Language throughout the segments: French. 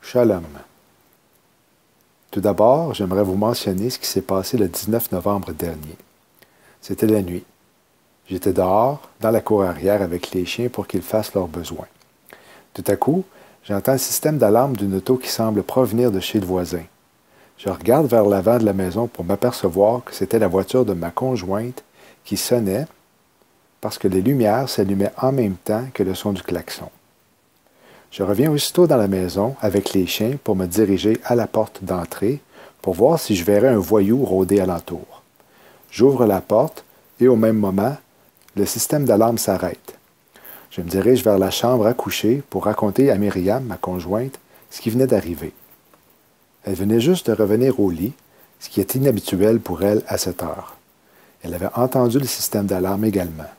Shalom. Tout d'abord, j'aimerais vous mentionner ce qui s'est passé le 19 novembre dernier. C'était la nuit. J'étais dehors, dans la cour arrière avec les chiens pour qu'ils fassent leurs besoins. Tout à coup, j'entends le système d'alarme d'une auto qui semble provenir de chez le voisin. Je regarde vers l'avant de la maison pour m'apercevoir que c'était la voiture de ma conjointe qui sonnait parce que les lumières s'allumaient en même temps que le son du klaxon. Je reviens aussitôt dans la maison avec les chiens pour me diriger à la porte d'entrée pour voir si je verrais un voyou rôder alentour. J'ouvre la porte et au même moment, le système d'alarme s'arrête. Je me dirige vers la chambre à coucher pour raconter à Myriam, ma conjointe, ce qui venait d'arriver. Elle venait juste de revenir au lit, ce qui est inhabituel pour elle à cette heure. Elle avait entendu le système d'alarme également.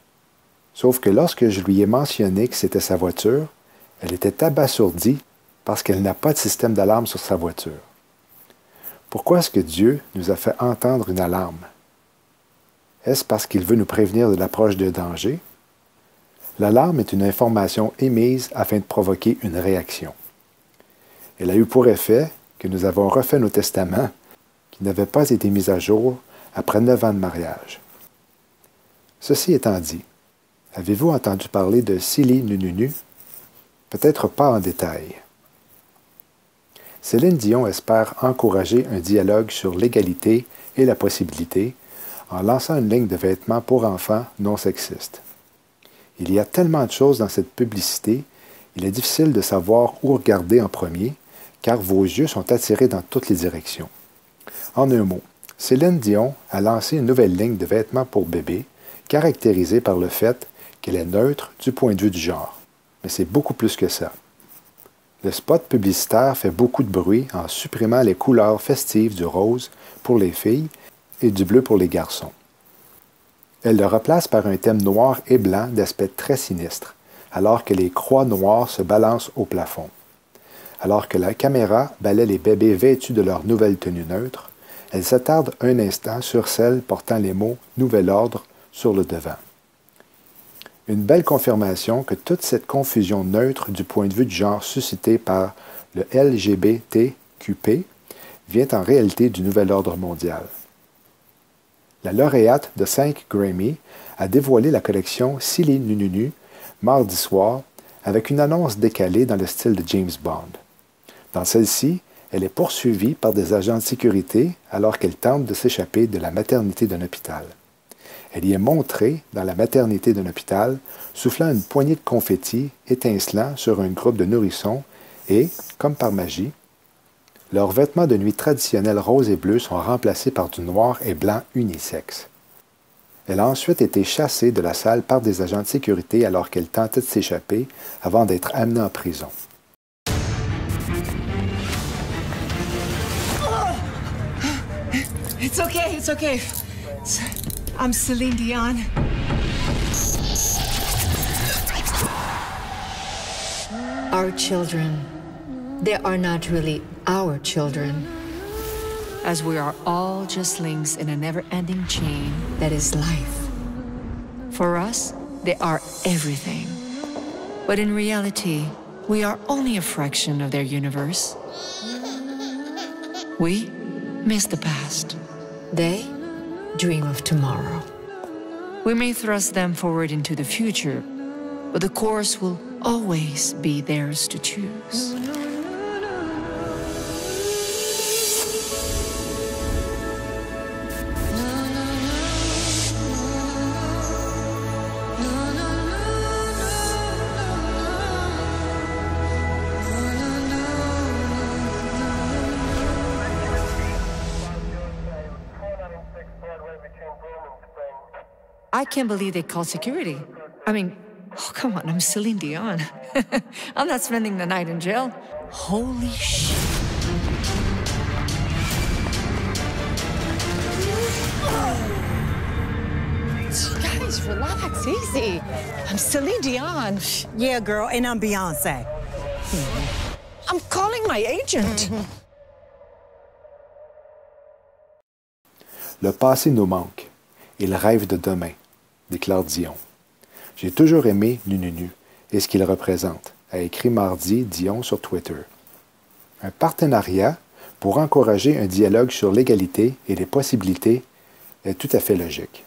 Sauf que lorsque je lui ai mentionné que c'était sa voiture, elle était abasourdie parce qu'elle n'a pas de système d'alarme sur sa voiture. Pourquoi est-ce que Dieu nous a fait entendre une alarme? Est-ce parce qu'il veut nous prévenir de l'approche de danger? L'alarme est une information émise afin de provoquer une réaction. Elle a eu pour effet que nous avons refait nos testaments qui n'avaient pas été mis à jour après 9 ans de mariage. Ceci étant dit, avez-vous entendu parler de Silly Nununu? Peut-être pas en détail. Céline Dion espère encourager un dialogue sur l'égalité et la possibilité en lançant une ligne de vêtements pour enfants non sexistes. Il y a tellement de choses dans cette publicité, il est difficile de savoir où regarder en premier, car vos yeux sont attirés dans toutes les directions. En un mot, Céline Dion a lancé une nouvelle ligne de vêtements pour bébés, caractérisée par le fait qu'elle est neutre du point de vue du genre. Mais c'est beaucoup plus que ça. Le spot publicitaire fait beaucoup de bruit en supprimant les couleurs festives du rose pour les filles et du bleu pour les garçons. Elle le remplace par un thème noir et blanc d'aspect très sinistre, alors que les croix noires se balancent au plafond. Alors que la caméra balaie les bébés vêtus de leur nouvelle tenue neutre, elle s'attarde un instant sur celle portant les mots « Nouvel ordre » sur le devant. Une belle confirmation que toute cette confusion neutre du point de vue du genre suscitée par le LGBTQP vient en réalité du nouvel ordre mondial. La lauréate de 5 Grammy a dévoilé la collection Silly Nununu mardi soir avec une annonce décalée dans le style de James Bond. Dans celle-ci, elle est poursuivie par des agents de sécurité alors qu'elle tente de s'échapper de la maternité d'un hôpital. Elle y est montrée dans la maternité d'un hôpital, soufflant une poignée de confettis étincelant sur un groupe de nourrissons et, comme par magie, leurs vêtements de nuit traditionnels roses et bleus sont remplacés par du noir et blanc unisexe. Elle a ensuite été chassée de la salle par des agents de sécurité alors qu'elle tentait de s'échapper avant d'être amenée en prison. It's okay, it's okay. I'm Celine Dion. Our children, they are not really our children. As we are all just links in a never-ending chain That is life. For us, they are everything. But in reality, we are only a fraction of their universe. We miss the past. They dream of tomorrow. We may thrust them forward into the future, but the course will always be theirs to choose. I can't believe they called security. I mean, oh, come on, I'm Celine Dion. I'm not spending the night in jail. Holy shit. Guys, relax, easy. I'm Celine Dion. Yeah, girl, and I'm Beyoncé. I'm calling my agent. Le passé nous manque. Il rêve de demain, déclare Dion. J'ai toujours aimé Nununu et ce qu'il représente, a écrit mardi Dion sur Twitter. Un partenariat pour encourager un dialogue sur l'égalité et les possibilités est tout à fait logique.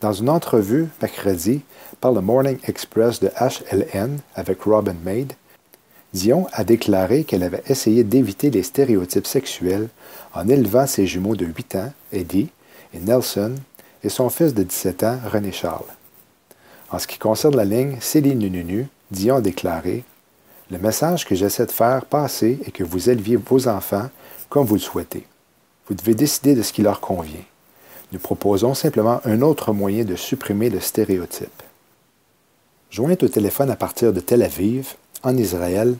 Dans une entrevue mercredi par le Morning Express de HLN avec Robin Maid, Dion a déclaré qu'elle avait essayé d'éviter les stéréotypes sexuels en élevant ses jumeaux de 8 ans, Eddie et Nelson, et son fils de 17 ans, René Charles. En ce qui concerne la ligne Céline Nunu, Dion a déclaré « Le message que j'essaie de faire passer est que vous éleviez vos enfants comme vous le souhaitez. Vous devez décider de ce qui leur convient. Nous proposons simplement un autre moyen de supprimer le stéréotype. » Jointe au téléphone à partir de Tel Aviv, en Israël,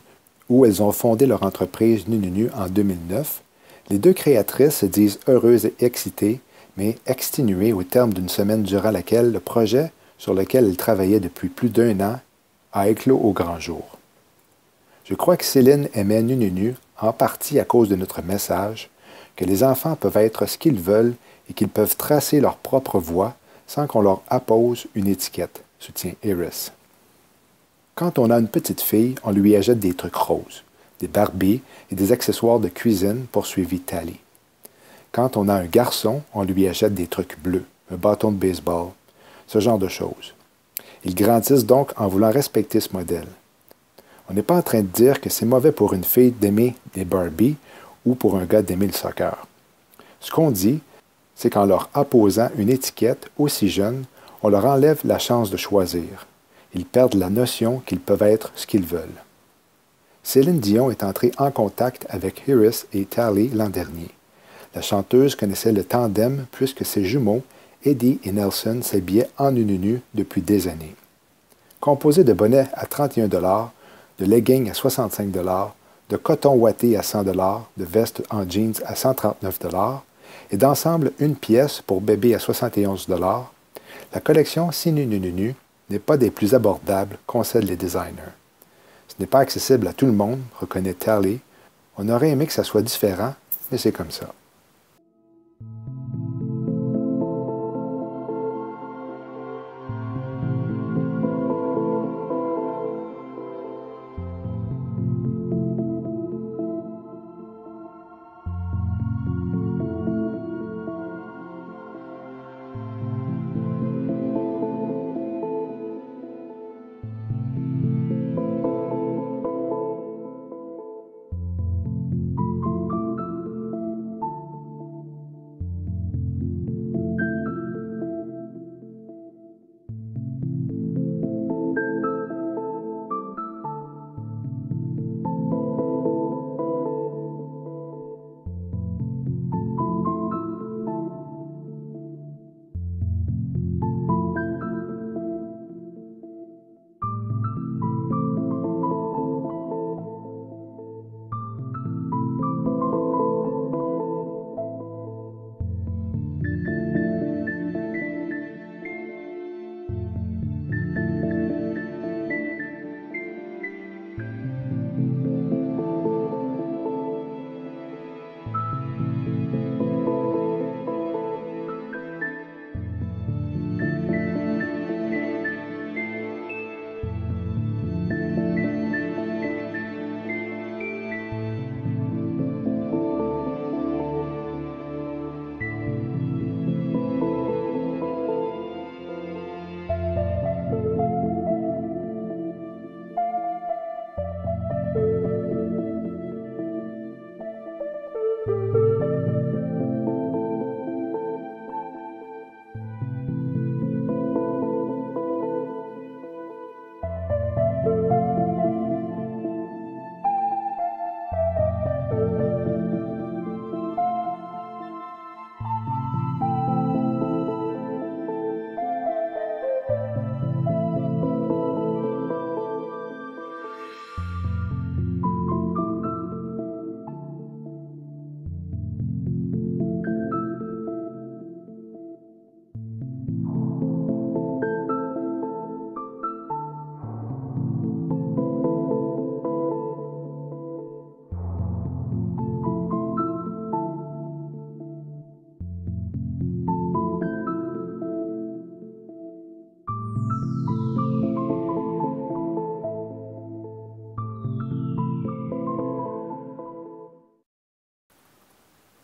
où elles ont fondé leur entreprise Nununu en 2009, les deux créatrices se disent heureuses et excitées, mais exténuées au terme d'une semaine durant laquelle le projet sur lequel elles travaillaient depuis plus d'1 an a éclos au grand jour. Je crois que Céline aimait Nununu en partie à cause de notre message, que les enfants peuvent être ce qu'ils veulent et qu'ils peuvent tracer leur propre voie sans qu'on leur appose une étiquette, soutient Iris. Quand on a une petite fille, on lui achète des trucs roses, des Barbies et des accessoires de cuisine, poursuivit Tally. Quand on a un garçon, on lui achète des trucs bleus, un bâton de baseball, ce genre de choses. Ils grandissent donc en voulant respecter ce modèle. On n'est pas en train de dire que c'est mauvais pour une fille d'aimer des Barbies ou pour un gars d'aimer le soccer. Ce qu'on dit, c'est qu'en leur apposant une étiquette aussi jeune, on leur enlève la chance de choisir. Ils perdent la notion qu'ils peuvent être ce qu'ils veulent. Céline Dion est entrée en contact avec Iris et Tally l'an dernier. La chanteuse connaissait le tandem puisque ses jumeaux, Eddie et Nelson, s'habillaient en Nununu depuis des années. Composé de bonnets à 31 $, de leggings à 65 $, de coton ouaté à 100 $, de vestes en jeans à 139 $ et d'ensemble une pièce pour bébé à 71 $, la collection Sinununu n'est pas des plus abordables, concèdent les designers. Ce n'est pas accessible à tout le monde, reconnaît Tally. On aurait aimé que ça soit différent, mais c'est comme ça.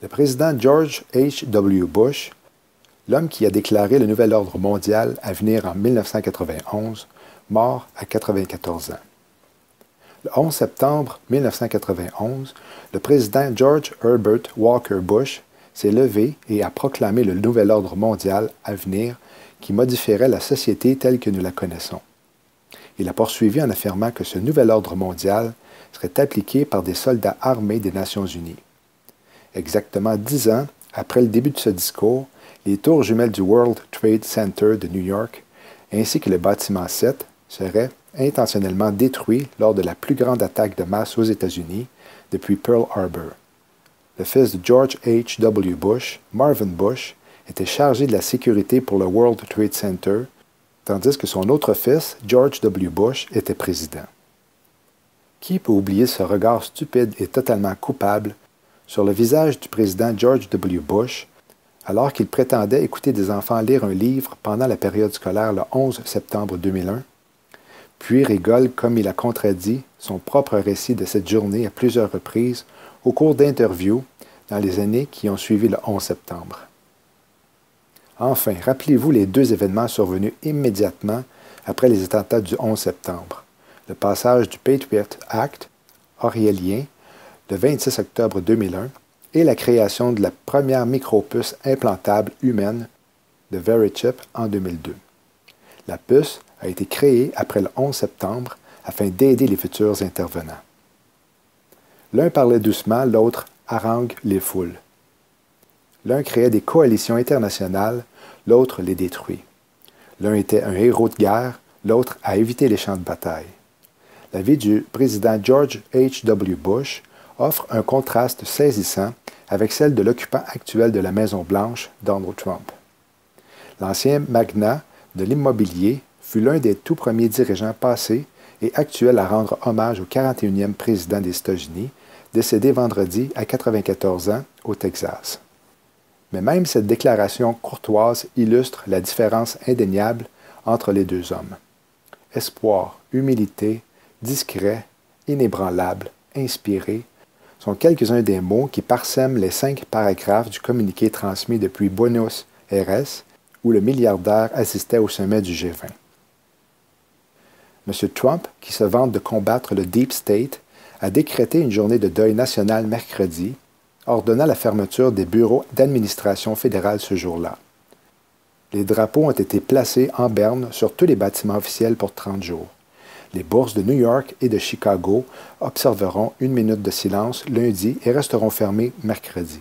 Le président George H.W. Bush, l'homme qui a déclaré le nouvel ordre mondial à venir en 1991, mort à 94 ans. Le 11 septembre 1991, le président George Herbert Walker Bush s'est levé et a proclamé le nouvel ordre mondial à venir qui modifierait la société telle que nous la connaissons. Il a poursuivi en affirmant que ce nouvel ordre mondial serait appliqué par des soldats armés des Nations unies. Exactement 10 ans après le début de ce discours, les tours jumelles du World Trade Center de New York, ainsi que le bâtiment 7, seraient intentionnellement détruits lors de la plus grande attaque de masse aux États-Unis depuis Pearl Harbor. Le fils de George H.W. Bush, Marvin Bush, était chargé de la sécurité pour le World Trade Center, tandis que son autre fils, George W. Bush, était président. Qui peut oublier ce regard stupide et totalement coupable sur le visage du président George W. Bush, alors qu'il prétendait écouter des enfants lire un livre pendant la période scolaire le 11 septembre 2001, puis rigole comme il a contredit son propre récit de cette journée à plusieurs reprises au cours d'interviews dans les années qui ont suivi le 11 septembre. Enfin, rappelez-vous les deux événements survenus immédiatement après les attentats du 11 septembre. Le passage du Patriot Act orwellien le 26 octobre 2001 et la création de la première micropuce implantable humaine de Verichip en 2002. La puce a été créée après le 11 septembre afin d'aider les futurs intervenants. L'un parlait doucement, l'autre harangue les foules. L'un créait des coalitions internationales, l'autre les détruit. L'un était un héros de guerre, l'autre a évité les champs de bataille. La vie du président George H.W. Bush offre un contraste saisissant avec celle de l'occupant actuel de la Maison-Blanche, Donald Trump. L'ancien magnat de l'immobilier fut l'un des tout premiers dirigeants passés et actuels à rendre hommage au 41e président des États-Unis, décédé vendredi à 94 ans au Texas. Mais même cette déclaration courtoise illustre la différence indéniable entre les deux hommes. Espoir, humilité, discret, inébranlable, inspiré, sont quelques-uns des mots qui parsèment les 5 paragraphes du communiqué transmis depuis Buenos Aires, où le milliardaire assistait au sommet du G20. M. Trump, qui se vante de combattre le Deep State, a décrété une journée de deuil national mercredi, ordonnant la fermeture des bureaux d'administration fédérale ce jour-là. Les drapeaux ont été placés en berne sur tous les bâtiments officiels pour 30 jours. Les bourses de New York et de Chicago observeront 1 minute de silence lundi et resteront fermées mercredi.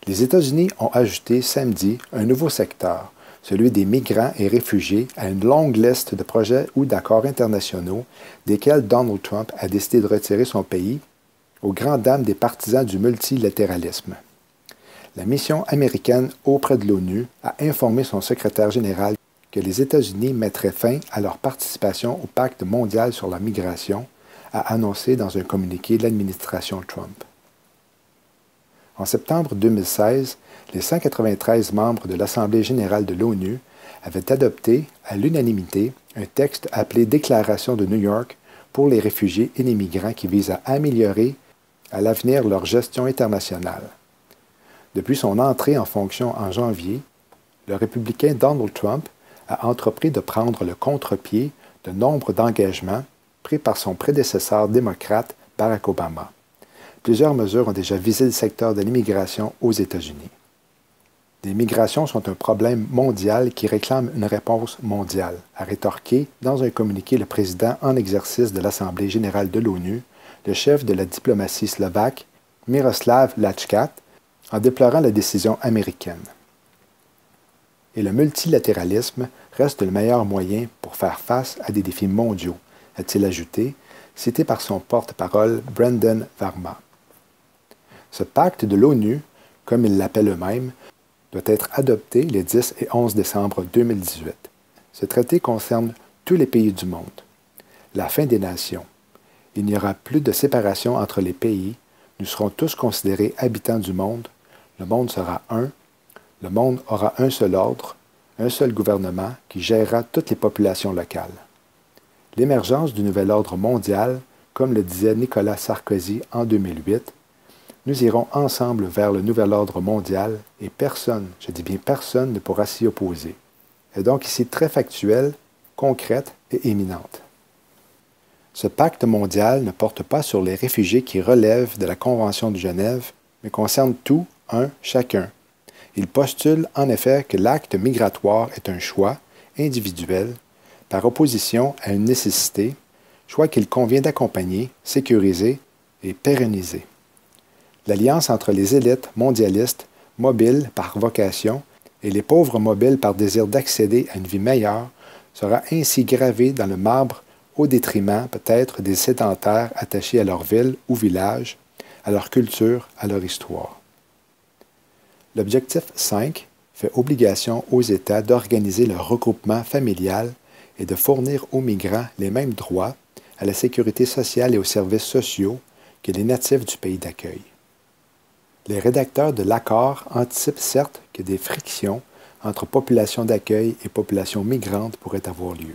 Les États-Unis ont ajouté samedi un nouveau secteur, celui des migrants et réfugiés, à une longue liste de projets ou d'accords internationaux desquels Donald Trump a décidé de retirer son pays, aux grandes dames des partisans du multilatéralisme. La mission américaine auprès de l'ONU a informé son secrétaire général que les États-Unis mettraient fin à leur participation au pacte mondial sur la migration, a annoncé dans un communiqué l'administration Trump. En septembre 2016, les 193 membres de l'Assemblée générale de l'ONU avaient adopté à l'unanimité un texte appelé Déclaration de New York pour les réfugiés et les migrants qui vise à améliorer à l'avenir leur gestion internationale. Depuis son entrée en fonction en janvier, le républicain Donald Trump a entrepris de prendre le contre-pied de nombre d'engagements pris par son prédécesseur démocrate Barack Obama. Plusieurs mesures ont déjà visé le secteur de l'immigration aux États-Unis. Les migrations sont un problème mondial qui réclame une réponse mondiale, a rétorqué dans un communiqué le président en exercice de l'Assemblée générale de l'ONU, le chef de la diplomatie slovaque, Miroslav Lajčák, en déplorant la décision américaine. Et le multilatéralisme reste le meilleur moyen pour faire face à des défis mondiaux, a-t-il ajouté, cité par son porte-parole Brendan Varma. Ce pacte de l'ONU, comme ils l'appellent eux-mêmes, doit être adopté les 10 et 11 décembre 2018. Ce traité concerne tous les pays du monde. La fin des nations. Il n'y aura plus de séparation entre les pays. Nous serons tous considérés habitants du monde. Le monde sera un. Le monde aura un seul ordre, un seul gouvernement qui gérera toutes les populations locales. L'émergence du nouvel ordre mondial, comme le disait Nicolas Sarkozy en 2008, Nous irons ensemble vers le nouvel ordre mondial et personne, je dis bien personne, ne pourra s'y opposer. Elle est donc ici très factuelle, concrète et éminente. Ce pacte mondial ne porte pas sur les réfugiés qui relèvent de la Convention de Genève, mais concerne tout, chacun. Il postule en effet que l'acte migratoire est un choix individuel par opposition à une nécessité, choix qu'il convient d'accompagner, sécuriser et pérenniser. L'alliance entre les élites mondialistes, mobiles par vocation, et les pauvres mobiles par désir d'accéder à une vie meilleure sera ainsi gravée dans le marbre au détriment peut-être des sédentaires attachés à leur ville ou village, à leur culture, à leur histoire. L'objectif 5 fait obligation aux États d'organiser leur regroupement familial et de fournir aux migrants les mêmes droits à la sécurité sociale et aux services sociaux que les natifs du pays d'accueil. Les rédacteurs de l'accord anticipent certes que des frictions entre population d'accueil et population migrante pourraient avoir lieu.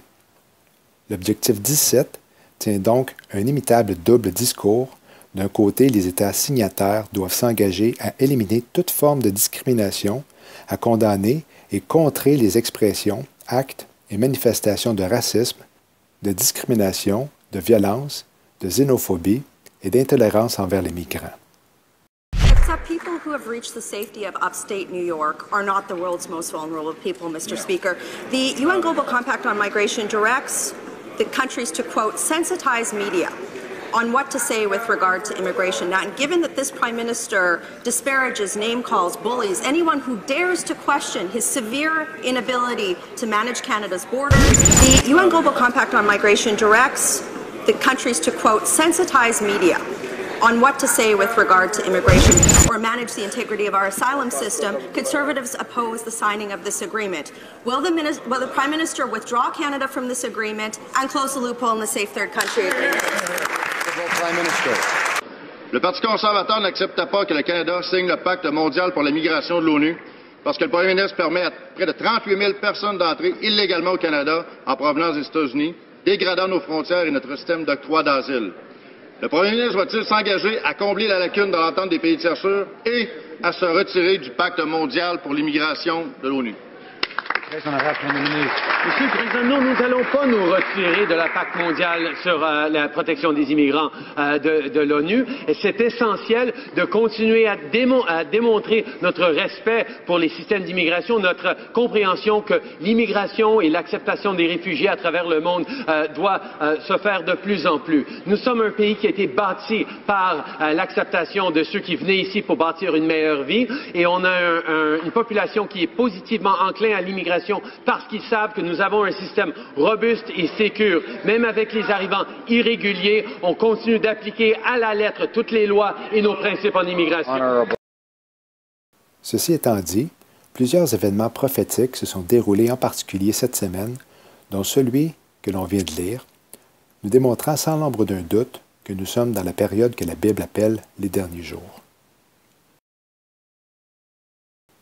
L'objectif 17 tient donc un imitable double discours. D'un côté, les États signataires doivent s'engager à éliminer toute forme de discrimination, à condamner et contrer les expressions, actes et manifestations de racisme, de discrimination, de violence, de xénophobie et d'intolérance envers les migrants. Except people who have reached the safety of upstate New York are not the world's most vulnerable people, Mr. Speaker. The UN Global Compact on Migration directs the countries to, quote, sensitize media on what to say with regard to immigration. Now, and given that this Prime Minister disparages, name-calls, bullies, anyone who dares to question his severe inability to manage Canada's borders, the UN Global Compact on Migration directs the countries to, quote, sensitize media on what to say with regard to immigration or manage the integrity of our asylum system. Conservatives oppose the signing of this agreement. Will the Prime Minister withdraw Canada from this agreement and close the loophole in the Safe Third Country Agreement? Le Parti conservateur n'accepte pas que le Canada signe le pacte mondial pour la migration de l'ONU parce que le premier ministre permet à près de 38 000 personnes d'entrer illégalement au Canada en provenance des États-Unis, dégradant nos frontières et notre système d'octroi d'asile. Le premier ministre va-t-il s'engager à combler la lacune dans l'entente des pays tiers sûrs et à se retirer du pacte mondial pour l'immigration de l'ONU? Monsieur le Président, non, nous n'allons pas nous retirer de la pacte mondial sur la protection des immigrants de l'ONU. C'est essentiel de continuer à démontrer notre respect pour les systèmes d'immigration, notre compréhension que l'immigration et l'acceptation des réfugiés à travers le monde doit se faire de plus en plus. Nous sommes un pays qui a été bâti par l'acceptation de ceux qui venaient ici pour bâtir une meilleure vie et on a une population qui est positivement enclin à l'immigration parce qu'ils savent que nous avons un système robuste et sécure. Même avec les arrivants irréguliers, on continue d'appliquer à la lettre toutes les lois et nos principes en immigration. Ceci étant dit, plusieurs événements prophétiques se sont déroulés en particulier cette semaine, dont celui que l'on vient de lire, nous démontrant sans l'ombre d'un doute que nous sommes dans la période que la Bible appelle les derniers jours.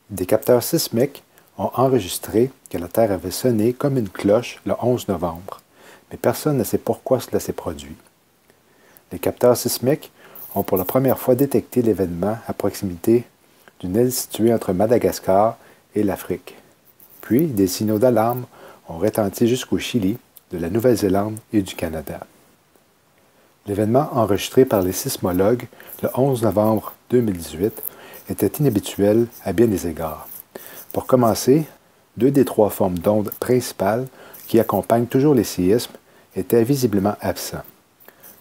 Des capteurs sismiques ont enregistré que la Terre avait sonné comme une cloche le 11 novembre, mais personne ne sait pourquoi cela s'est produit. Les capteurs sismiques ont pour la première fois détecté l'événement à proximité d'une île située entre Madagascar et l'Afrique. Puis, des signaux d'alarme ont retenti jusqu'au Chili, de la Nouvelle-Zélande et du Canada. L'événement enregistré par les sismologues le 11 novembre 2018 était inhabituel à bien des égards. Pour commencer, 2 des 3 formes d'ondes principales qui accompagnent toujours les séismes étaient visiblement absents.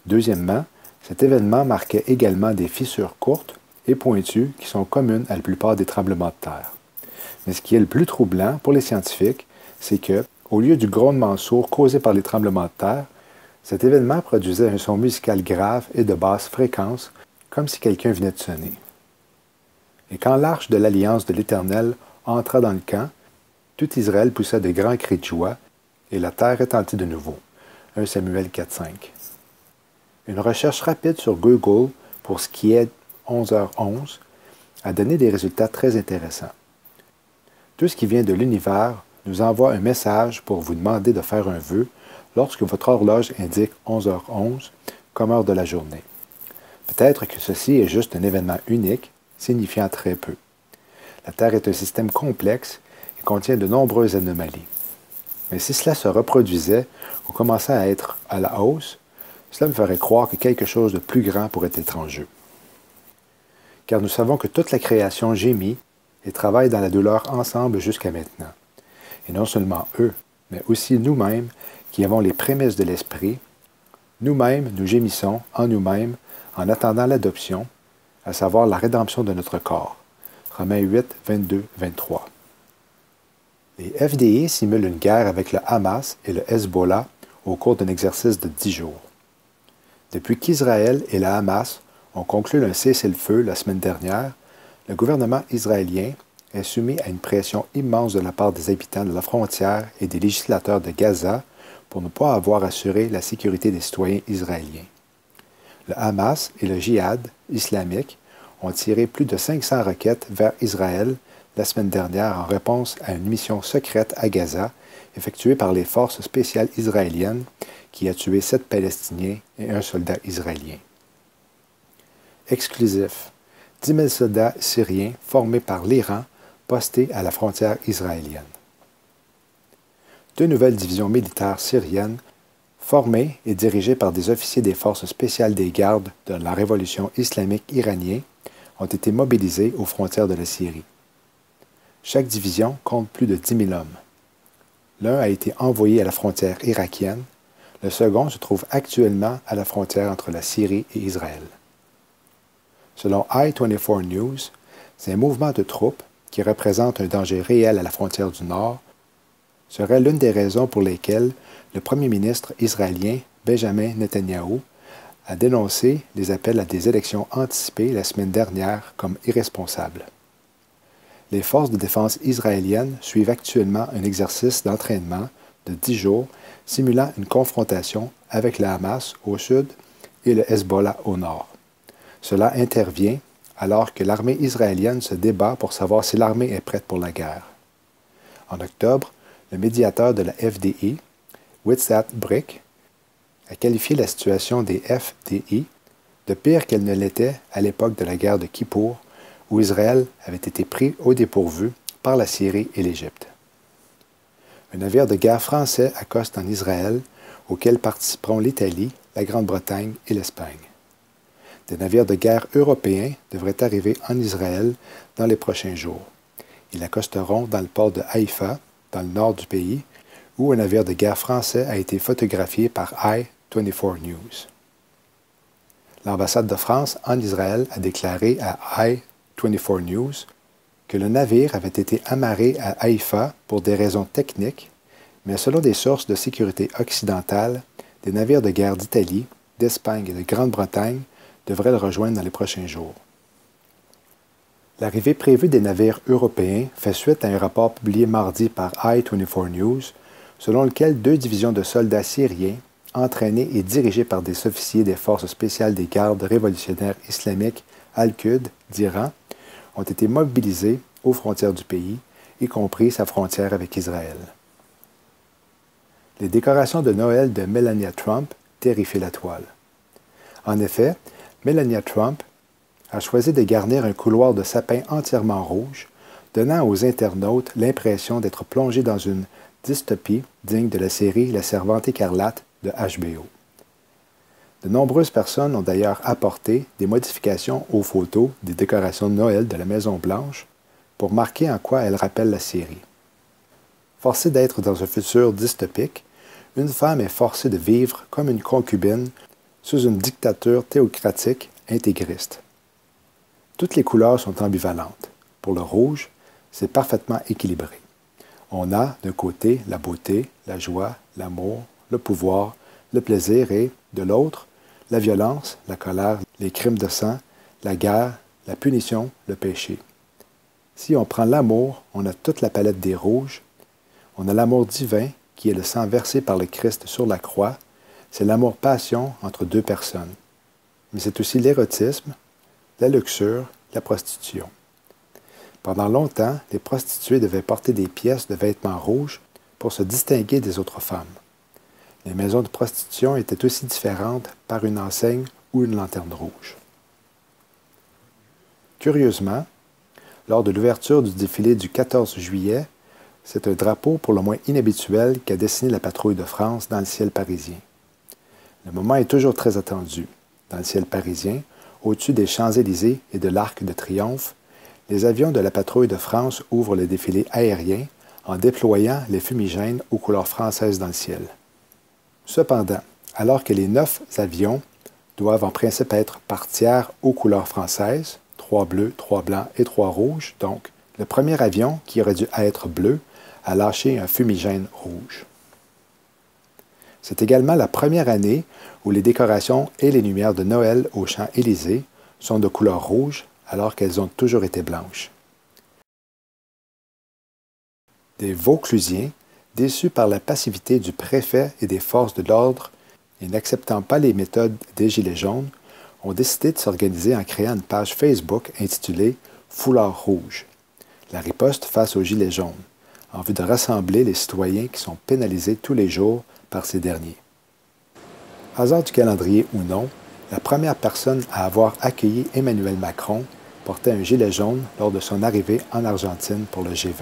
Deuxièmement, cet événement marquait également des fissures courtes et pointues qui sont communes à la plupart des tremblements de terre. Mais ce qui est le plus troublant pour les scientifiques, c'est que, au lieu du grondement sourd causé par les tremblements de terre, cet événement produisait un son musical grave et de basse fréquence, comme si quelqu'un venait de sonner. Et quand l'arche de l'Alliance de l'Éternel entra dans le camp, tout Israël poussa de grands cris de joie, et la terre retentit de nouveau. 1 Samuel 4,5. Une recherche rapide sur Google pour ce qui est 11h11 a donné des résultats très intéressants. Tout ce qui vient de l'univers nous envoie un message pour vous demander de faire un vœu lorsque votre horloge indique 11h11 comme heure de la journée. Peut-être que ceci est juste un événement unique, signifiant très peu. La Terre est un système complexe et contient de nombreuses anomalies. Mais si cela se reproduisait ou commençait à être à la hausse, cela me ferait croire que quelque chose de plus grand pourrait être en jeu. Car nous savons que toute la création gémit et travaille dans la douleur ensemble jusqu'à maintenant. Et non seulement eux, mais aussi nous-mêmes qui avons les prémices de l'Esprit, nous-mêmes nous gémissons en nous-mêmes en attendant l'adoption, à savoir la rédemption de notre corps. Romains 8, 22, 23. Les FDI simulent une guerre avec le Hamas et le Hezbollah au cours d'un exercice de 10 jours. Depuis qu'Israël et le Hamas ont conclu un cessez-le-feu la semaine dernière, le gouvernement israélien est soumis à une pression immense de la part des habitants de la frontière et des législateurs de Gaza pour ne pas avoir assuré la sécurité des citoyens israéliens. Le Hamas et le Djihad islamique ont tiré plus de 500 roquettes vers Israël la semaine dernière en réponse à une mission secrète à Gaza effectuée par les forces spéciales israéliennes qui a tué 7 Palestiniens et un soldat israélien. Exclusif. 10 000 soldats syriens formés par l'Iran postés à la frontière israélienne. 2 nouvelles divisions militaires syriennes formées et dirigées par des officiers des forces spéciales des gardes de la révolution islamique iranienne ont été mobilisées aux frontières de la Syrie. Chaque division compte plus de 10 000 hommes. L'un a été envoyé à la frontière irakienne, le second se trouve actuellement à la frontière entre la Syrie et Israël. Selon I-24 News, ces mouvements de troupes, qui représentent un danger réel à la frontière du Nord, seraient l'une des raisons pour lesquelles le premier ministre israélien Benjamin Netanyahou a dénoncé les appels à des élections anticipées la semaine dernière comme irresponsables. Les forces de défense israéliennes suivent actuellement un exercice d'entraînement de 10 jours simulant une confrontation avec le Hamas au sud et le Hezbollah au nord. Cela intervient alors que l'armée israélienne se débat pour savoir si l'armée est prête pour la guerre. En octobre, le médiateur de la FDI, Witzat Brick, a qualifié la situation des FDI de pire qu'elle ne l'était à l'époque de la guerre de Kippour, où Israël avait été pris au dépourvu par la Syrie et l'Égypte. Un navire de guerre français accoste en Israël, auquel participeront l'Italie, la Grande-Bretagne et l'Espagne. Des navires de guerre européens devraient arriver en Israël dans les prochains jours. Ils accosteront dans le port de Haïfa, dans le nord du pays, où un navire de guerre français a été photographié par I-24 News. L'ambassade de France en Israël a déclaré à I-24 News que le navire avait été amarré à Haïfa pour des raisons techniques, mais selon des sources de sécurité occidentales, des navires de guerre d'Italie, d'Espagne et de Grande-Bretagne devraient le rejoindre dans les prochains jours. L'arrivée prévue des navires européens fait suite à un rapport publié mardi par I-24 News, selon lequel 2 divisions de soldats syriens, entraînés et dirigés par des officiers des forces spéciales des gardes révolutionnaires islamiques Al-Quds d'Iran, ont été mobilisés aux frontières du pays, y compris sa frontière avec Israël. Les décorations de Noël de Melania Trump terrifient la toile. En effet, Melania Trump a choisi de garnir un couloir de sapin entièrement rouge, donnant aux internautes l'impression d'être plongés dans une dystopie digne de la série La Servante écarlate de HBO. De nombreuses personnes ont d'ailleurs apporté des modifications aux photos des décorations de Noël de la Maison-Blanche pour marquer en quoi elles rappellent la série. Forcée d'être dans un futur dystopique, une femme est forcée de vivre comme une concubine sous une dictature théocratique intégriste. Toutes les couleurs sont ambivalentes. Pour le rouge, c'est parfaitement équilibré. On a d'un côté la beauté, la joie, l'amour, le pouvoir, le plaisir et, de l'autre, la violence, la colère, les crimes de sang, la guerre, la punition, le péché. Si on prend l'amour, on a toute la palette des rouges. On a l'amour divin, qui est le sang versé par le Christ sur la croix. C'est l'amour-passion entre 2 personnes. Mais c'est aussi l'érotisme, la luxure, la prostitution. Pendant longtemps, les prostituées devaient porter des pièces de vêtements rouges pour se distinguer des autres femmes. Les maisons de prostitution étaient aussi différentes par une enseigne ou une lanterne rouge. Curieusement, lors de l'ouverture du défilé du 14 juillet, c'est un drapeau pour le moins inhabituel qu'a dessiné la patrouille de France dans le ciel parisien. Le moment est toujours très attendu. Dans le ciel parisien, au-dessus des Champs-Élysées et de l'Arc de Triomphe, les avions de la patrouille de France ouvrent le défilé aérien en déployant les fumigènes aux couleurs françaises dans le ciel. Cependant, alors que les 9 avions doivent en principe être par tiers aux couleurs françaises, 3 bleus, 3 blancs et 3 rouges, donc le premier avion, qui aurait dû être bleu, a lâché un fumigène rouge. C'est également la première année où les décorations et les lumières de Noël aux Champs-Élysées sont de couleur rouge alors qu'elles ont toujours été blanches. Des Vauclusiens, déçus par la passivité du préfet et des forces de l'ordre et n'acceptant pas les méthodes des Gilets jaunes, ont décidé de s'organiser en créant une page Facebook intitulée « Foulard rouge », la riposte face aux Gilets jaunes, en vue de rassembler les citoyens qui sont pénalisés tous les jours par ces derniers. Hasard du calendrier ou non, la première personne à avoir accueilli Emmanuel Macron portait un gilet jaune lors de son arrivée en Argentine pour le G20.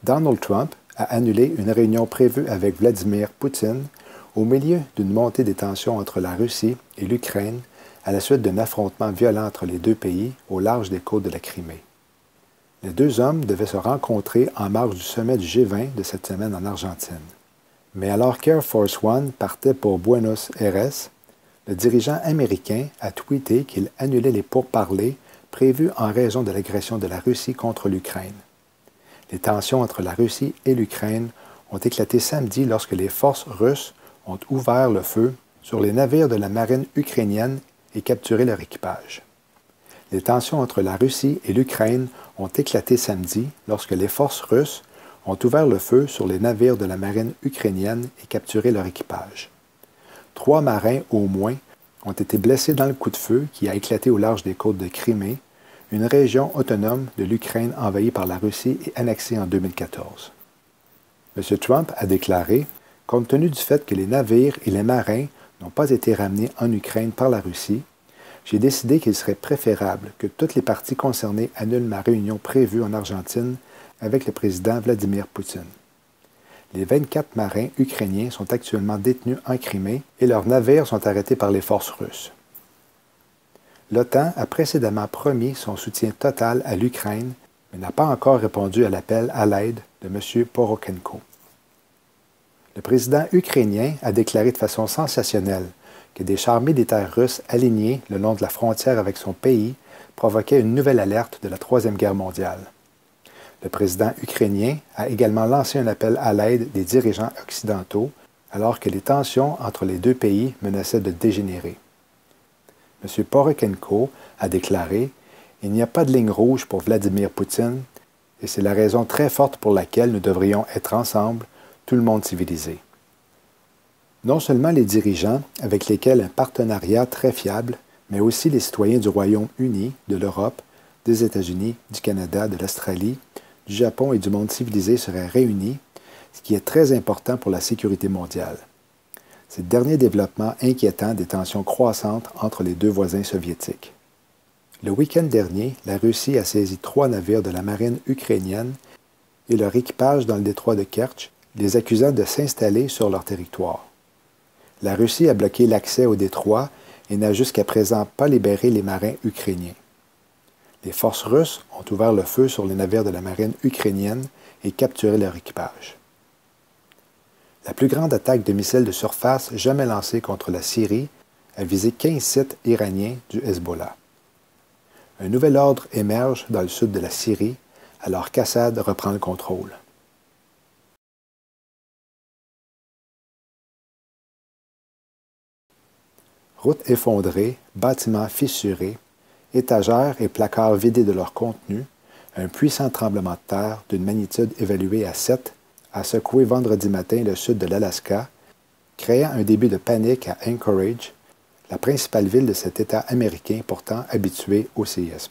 Donald Trump a annulé une réunion prévue avec Vladimir Poutine au milieu d'une montée des tensions entre la Russie et l'Ukraine à la suite d'un affrontement violent entre les deux pays au large des côtes de la Crimée. Les deux hommes devaient se rencontrer en marge du sommet du G20 de cette semaine en Argentine. Mais alors qu'Air Force One partait pour Buenos Aires, le dirigeant américain a tweeté qu'il annulait les pourparlers prévus en raison de l'agression de la Russie contre l'Ukraine. Les tensions entre la Russie et l'Ukraine ont éclaté samedi lorsque les forces russes ont ouvert le feu sur les navires de la marine ukrainienne et capturé leur équipage. Les tensions entre la Russie et l'Ukraine ont éclaté samedi lorsque les forces russes ont ouvert le feu sur les navires de la marine ukrainienne et capturé leur équipage. 3 marins au moins ont été blessés dans le coup de feu qui a éclaté au large des côtes de Crimée, une région autonome de l'Ukraine envahie par la Russie et annexée en 2014. M. Trump a déclaré « Compte tenu du fait que les navires et les marins n'ont pas été ramenés en Ukraine par la Russie, j'ai décidé qu'il serait préférable que toutes les parties concernées annulent ma réunion prévue en Argentine avec le président Vladimir Poutine. Les 24 marins ukrainiens sont actuellement détenus en Crimée et leurs navires sont arrêtés par les forces russes. L'OTAN a précédemment promis son soutien total à l'Ukraine, mais n'a pas encore répondu à l'appel à l'aide de M. Poroshenko. Le président ukrainien a déclaré de façon sensationnelle que des chars militaires russes alignés le long de la frontière avec son pays provoquaient une nouvelle alerte de la Troisième Guerre mondiale. Le président ukrainien a également lancé un appel à l'aide des dirigeants occidentaux alors que les tensions entre les deux pays menaçaient de dégénérer. M. Poroshenko a déclaré « Il n'y a pas de ligne rouge pour Vladimir Poutine et c'est la raison très forte pour laquelle nous devrions être ensemble, tout le monde civilisé. » Non seulement les dirigeants, avec lesquels un partenariat très fiable, mais aussi les citoyens du Royaume-Uni, de l'Europe, des États-Unis, du Canada, de l'Australie, du Japon et du monde civilisé seraient réunis, ce qui est très important pour la sécurité mondiale. C'est le dernier développement inquiétant des tensions croissantes entre les deux voisins soviétiques. Le week-end dernier, la Russie a saisi 3 navires de la marine ukrainienne et leur équipage dans le détroit de Kertch, les accusant de s'installer sur leur territoire. La Russie a bloqué l'accès au détroit et n'a jusqu'à présent pas libéré les marins ukrainiens. Les forces russes ont ouvert le feu sur les navires de la marine ukrainienne et capturé leur équipage. La plus grande attaque de missiles de surface jamais lancée contre la Syrie a visé 15 sites iraniens du Hezbollah. Un nouvel ordre émerge dans le sud de la Syrie alors qu'Assad reprend le contrôle. Routes effondrées, bâtiments fissurés, étagères et placards vidés de leur contenu, un puissant tremblement de terre d'une magnitude évaluée à 7 a secoué vendredi matin le sud de l'Alaska, créant un début de panique à Anchorage, la principale ville de cet État américain pourtant habitué au séisme.